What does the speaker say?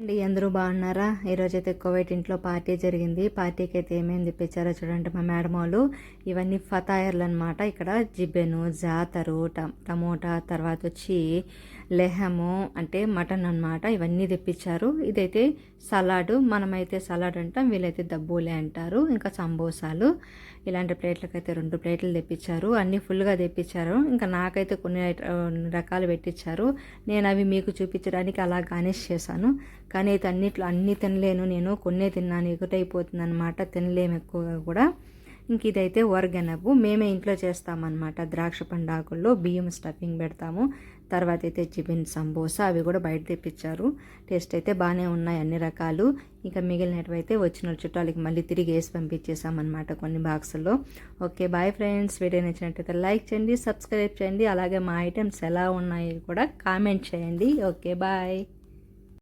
అండి అందరూ బాగున్నారా? ఈరోజు అయితే కువైట్ ఇంట్లో పార్టీ జరిగింది. పార్టీకి అయితే ఏమేమి తెప్పించారో చూడండి. మా మేడం వాళ్ళు ఇవన్నీ ఫతాయర్లు అనమాట. ఇక్కడ జిబ్బెను, జాతరు, టమోటా, తర్వాత వచ్చి లెహము అంటే మటన్ అనమాట. ఇవన్నీ తెప్పించారు. ఇదైతే సలాడ్, మనమైతే సలాడ్ అంటాం, వీళ్ళైతే దబ్బూలే అంటారు. ఇంకా సమోసాలు, ఇలాంటి ప్లేట్లకైతే 2 ప్లేట్లు తెప్పించారు. అన్నీ ఫుల్గా తెప్పించారు. ఇంకా నాకైతే కొన్ని రకాలు పెట్టించారు. నేను అవి మీకు చూపించడానికి అలా గార్నిష్ చేశాను. కానీ అయితే అన్నీ తినలేను, నేను కొన్నే తిన్నాను. ఎగుటైపోతుంది అనమాట, తినలేము ఎక్కువగా కూడా. ఇంక ఇదైతే వర్గనపు మేమే ఇంట్లో చేస్తామన్నమాట. ద్రాక్ష పండాకుల్లో బియ్యం స్టఫింగ్ పెడతాము. తర్వాత అయితే చికెన్ సమోసా, అవి కూడా బయట తెప్పించారు. టేస్ట్ అయితే బాగానే ఉన్నాయి అన్ని రకాలు. ఇంకా మిగిలినవి అయితే వచ్చిన చుట్టాలకి మళ్ళీ తిరిగి వేసి పంపించేసామన్నమాట కొన్ని బాక్సుల్లో. ఓకే బాయ్ ఫ్రెండ్స్, వీడియో నచ్చినట్టయితే లైక్ చేయండి, సబ్స్క్రైబ్ చేయండి. అలాగే మా ఐటమ్స్ ఎలా ఉన్నాయి కూడా కామెంట్ చేయండి. Okay bye.